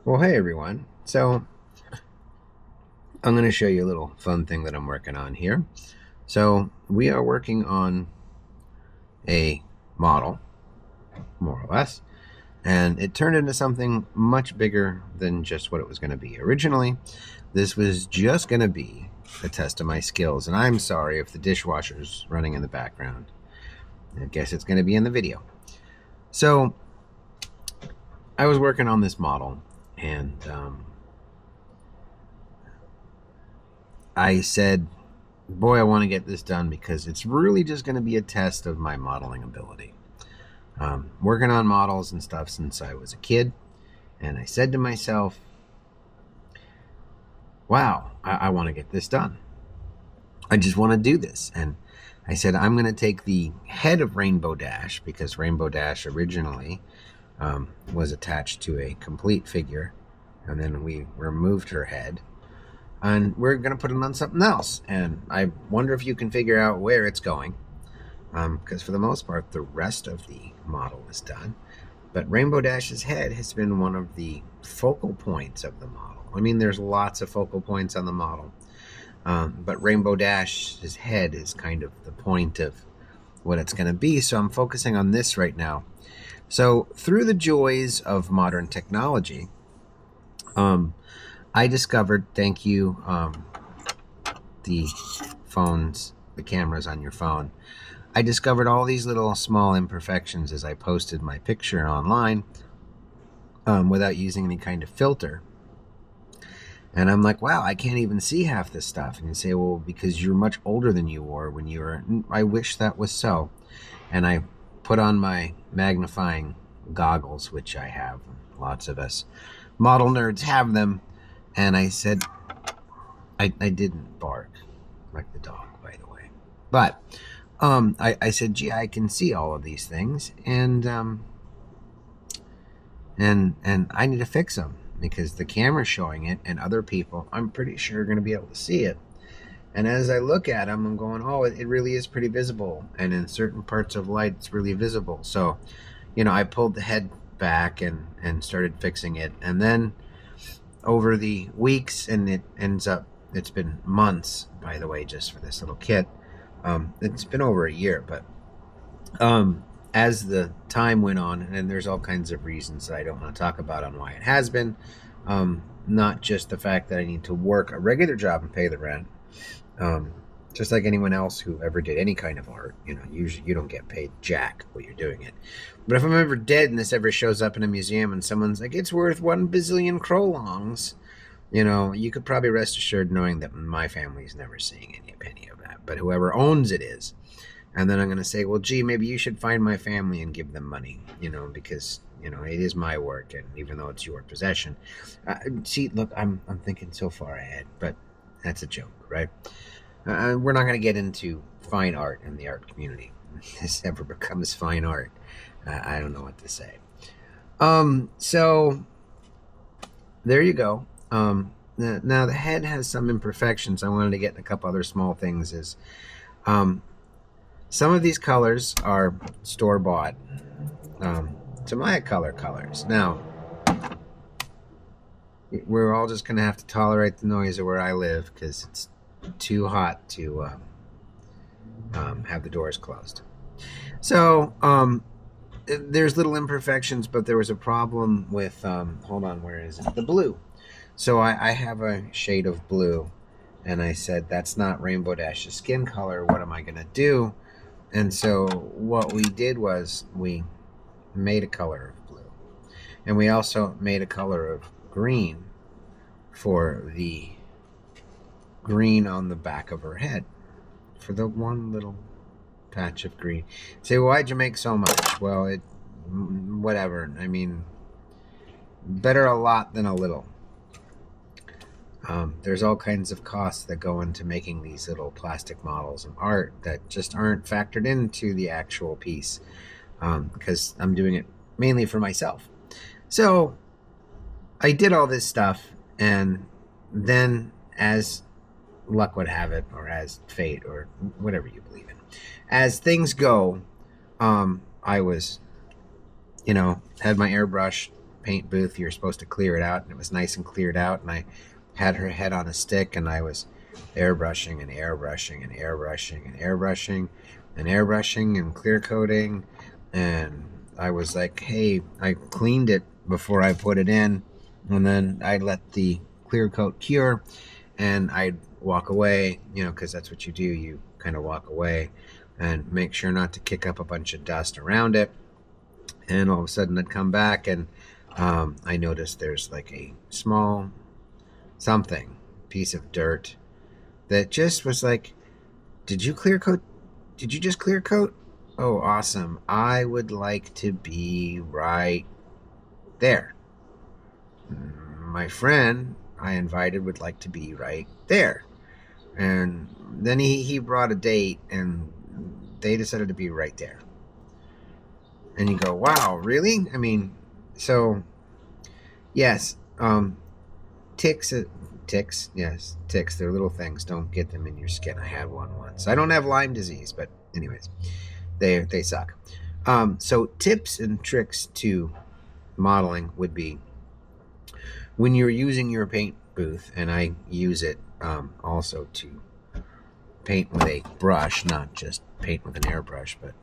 Well, hey everyone. So, I'm going to show you a little fun thing that I'm working on here. So, we are working on a model, more or less, and it turned into something much bigger than just what it was going to be. Originally, this was just going to be a test of my skills, and I'm sorry if the dishwasher's running in the background. I guess it's going to be in the video. So, I was working on this model, and I said, boy, I want to get this done because it's really just going to be a test of my modeling ability. Working on models and stuff since I was a kid, and I said to myself, wow, I want to get this done. I just want to do this. And I said, I'm going to take the head of Rainbow Dash, because Rainbow Dash originally was attached to a complete figure, and then we removed her head, and we're going to put it on something else. And I wonder if you can figure out where it's going, because for the most part, the rest of the model is done. But Rainbow Dash's head has been one of the focal points of the model. I mean, there's lots of focal points on the model, but Rainbow Dash's head is kind of the point of what it's going to be. So I'm focusing on this right now. So through the joys of modern technology, I discovered, thank you, the phones, the cameras on your phone, I discovered all these little small imperfections as I posted my picture online without using any kind of filter. And I'm like, wow, I can't even see half this stuff. And you say, well, because you're much older than you were when you were. I wish that was so. And I put on my magnifying goggles, which I have. Lots of us model nerds have them. And I said, I didn't bark like the dog, by the way. But I said, gee, I can see all of these things, and I need to fix them because the camera's showing it, and other people, I'm pretty sure, are going to be able to see it. And as I look at them, I'm going, oh, it really is pretty visible, and in certain parts of light, it's really visible. So, I pulled the head back and started fixing it, and then over the weeks, and it's been months, by the way, just for this little kit. It's been over a year, but as the time went on, and there's all kinds of reasons that I don't want to talk about on why it has been, not just the fact that I need to work a regular job and pay the rent, just like anyone else who ever did any kind of art. Usually you don't get paid jack while you're doing it. But if I'm ever dead and this ever shows up in a museum and someone's like, it's worth 1 bazillion krolongs, you could probably rest assured knowing that my family's never seeing any penny of that, but whoever owns it is. And then I'm going to say, well, gee, maybe you should find my family and give them money, because, it is my work, and even though it's your possession. See, look, I'm thinking so far ahead, but that's a joke, right? We're not going to get into fine art in the art community. If this ever becomes fine art, I don't know what to say. So there you go. Now the head has some imperfections. I wanted to get in a couple other small things. Some of these colors are store-bought Tamaya colors. Now, we're all just going to have to tolerate the noise of where I live because it's too hot to have the doors closed. So, there's little imperfections, but there was a problem with, hold on, where is it? The blue. So I have a shade of blue, and I said, that's not Rainbow Dash's skin color. What am I going to do? And so what we did was we made a color of blue. And we also made a color of green for the green on the back of her head, for the one little patch of green. Say, well, why'd you make so much? Well, whatever. I mean, better a lot than a little. There's all kinds of costs that go into making these little plastic models and art that just aren't factored into the actual piece, because I'm doing it mainly for myself. So I did all this stuff, and then, as luck would have it, or as fate, or whatever you believe in, as things go, I was, had my airbrush paint booth, you're supposed to clear it out, and it was nice and cleared out. And I had her head on a stick, and I was airbrushing and airbrushing and airbrushing and airbrushing and airbrushing and clear coating. And I was like, hey, I cleaned it before I put it in, and then I let the clear coat cure, and I'd walk away, because that's what you do. You kind of walk away and make sure not to kick up a bunch of dust around it. And all of a sudden I'd come back, and I noticed there's like a small piece of dirt that just was like, did you clear coat? Did you just clear coat? Oh, awesome. I would like to be right there. My friend I invited would like to be right there. And then he brought a date, and they decided to be right there. And you go, wow, really? I mean, so, yes, ticks, yes, ticks, they're little things. Don't get them in your skin. I had one once. I don't have Lyme disease, but anyways, they suck. So tips and tricks to modeling would be, when you're using your paint booth, and I use it also to paint with a brush, not just paint with an airbrush, but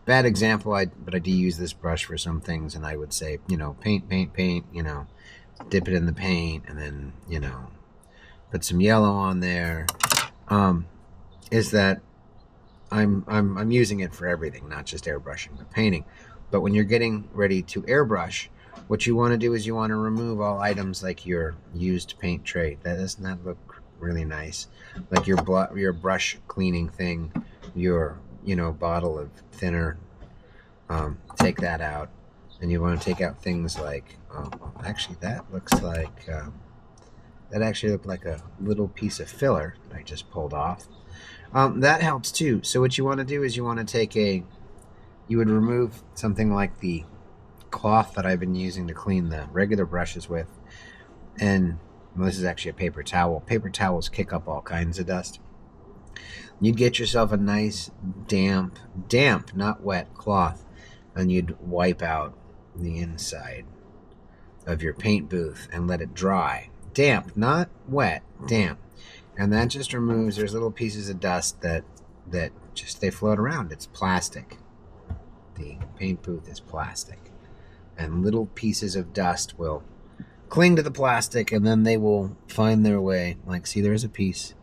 bad example, but I do use this brush for some things, and I would say, paint, dip it in the paint, and then, put some yellow on there, is that I'm using it for everything, not just airbrushing, but painting. But when you're getting ready to airbrush, what you want to do is you want to remove all items like your used paint tray. That does not look really nice. Like your brush cleaning thing, your bottle of thinner. Take that out. And you want to take out things like, actually that looks like, that actually looked like a little piece of filler that I just pulled off. That helps too. So what you want to do is you want to take you would remove something like the cloth that I've been using to clean the regular brushes with, and this is actually a paper towel. Paper towels kick up all kinds of dust. You'd get yourself a nice damp, not wet cloth, and you'd wipe out the inside of your paint booth and let it dry. Damp, not wet, damp. And that just removes, there's little pieces of dust that just, they float around. It's plastic. The paint booth is plastic. And little pieces of dust will cling to the plastic, and then they will find their way. Like, see, there's a piece.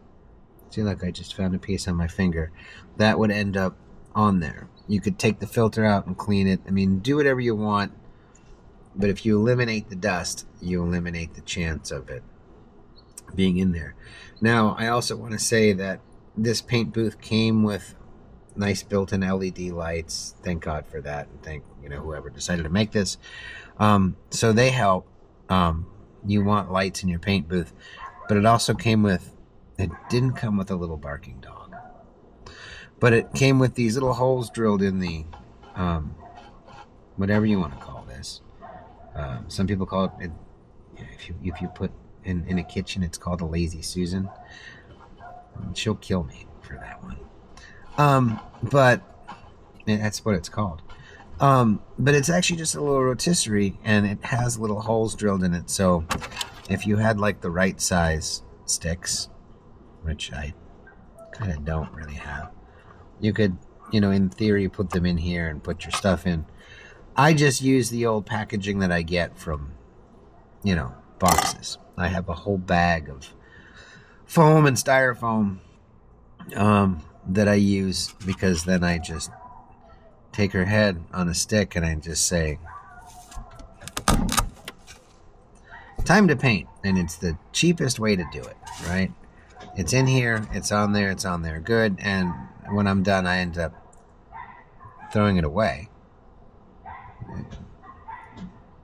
See, like I just found a piece on my finger. That would end up on there. You could take the filter out and clean it. I mean, do whatever you want. But if you eliminate the dust, you eliminate the chance of it being in there. Now, I also want to say that this paint booth came with nice built-in LED lights. Thank God for that, and thank whoever decided to make this. So they help. You want lights in your paint booth, but it also came with. It didn't come with a little barking dog, but it came with these little holes drilled in the, whatever you want to call this. Some people call it. If you put in a kitchen, it's called a lazy Susan. She'll kill me for that one. But that's what it's called. But it's actually just a little rotisserie, and it has little holes drilled in it. So if you had like the right size sticks, which I kind of don't really have, you could, in theory, put them in here and put your stuff in. I just use the old packaging that I get from, boxes. I have a whole bag of foam and styrofoam that I use, because then I just take her head on a stick and I just say, time to paint. And it's the cheapest way to do it, right? It's in here, it's on there, good. And when I'm done, I end up throwing it away.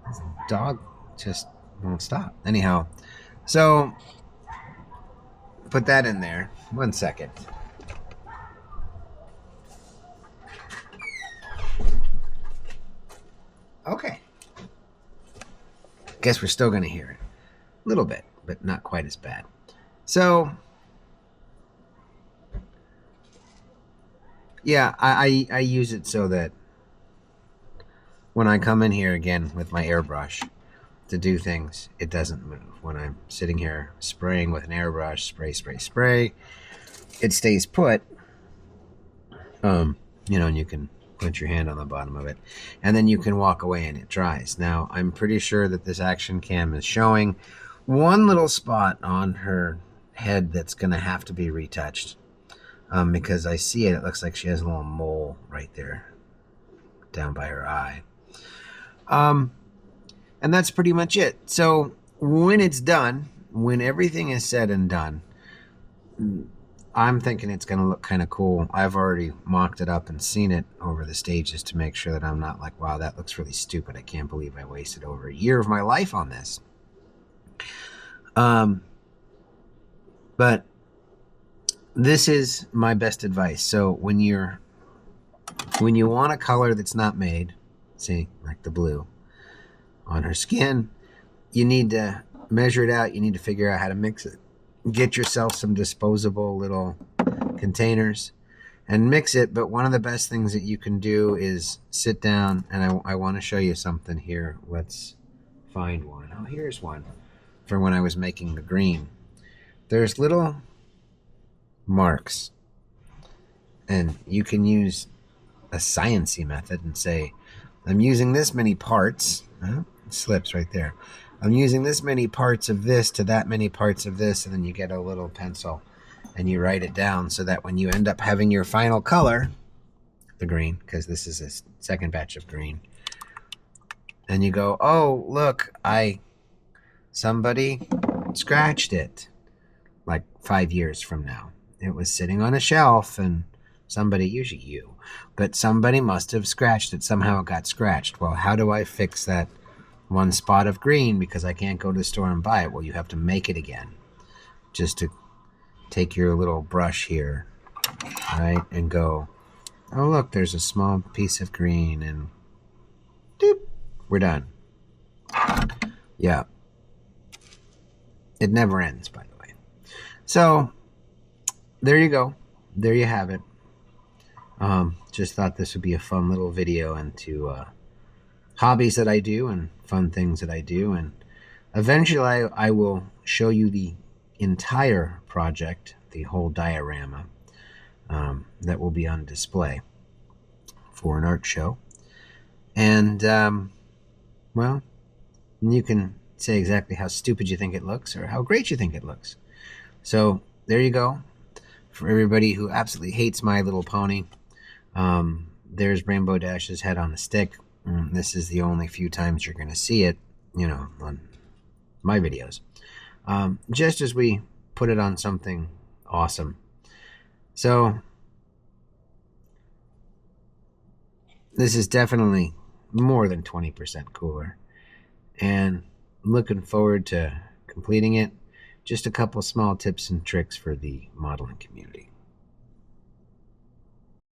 This dog just won't stop. Anyhow, so put that in there. 1 second. Okay. Guess we're still going to hear it. A little bit, but not quite as bad. So, yeah, I use it so that when I come in here again with my airbrush to do things, it doesn't move. When I'm sitting here spraying with an airbrush, spray, it stays put. And you can put your hand on the bottom of it, and then you can walk away and it dries. Now, I'm pretty sure that this action cam is showing one little spot on her head that's going to have to be retouched, because I see it. It looks like she has a little mole right there down by her eye. And that's pretty much it. So when it's done, when everything is said and done, I'm thinking it's going to look kind of cool. I've already mocked it up and seen it over the stages to make sure that I'm not like, wow, that looks really stupid. I can't believe I wasted over a year of my life on this. But this is my best advice. So when you want a color that's not made, see, like the blue on her skin, you need to measure it out. You need to figure out how to mix it. Get yourself some disposable little containers and mix it. But one of the best things that you can do is sit down, and I want to show you something here. Let's find one. Oh, here's one for when I was making the green. There's little marks, and you can use a sciencey method and say, I'm using this many parts. It slips right there. I'm using this many parts of this to that many parts of this, and then you get a little pencil and you write it down so that when you end up having your final color, the green, because this is a second batch of green, and you go, oh, look, somebody scratched it like 5 years from now. It was sitting on a shelf, and somebody, usually you, but somebody must have scratched it. Somehow it got scratched. Well, how do I fix that one spot of green because I can't go to the store and buy it? Well, you have to make it again. Just to take your little brush here, right, and go, oh, look, there's a small piece of green, and doop, we're done. Yeah. It never ends, by the way. So there you go. There you have it. Just thought this would be a fun little video into hobbies that I do and fun things that I do. And eventually I will show you the entire project, the whole diorama, that will be on display for an art show. And, well, you can say exactly how stupid you think it looks or how great you think it looks. So there you go. For everybody who absolutely hates My Little Pony, there's Rainbow Dash's head on a stick. This is the only few times you're going to see it, on my videos. Just as we put it on something awesome. So this is definitely more than 20% cooler. And looking forward to completing it. Just a couple small tips and tricks for the modeling community.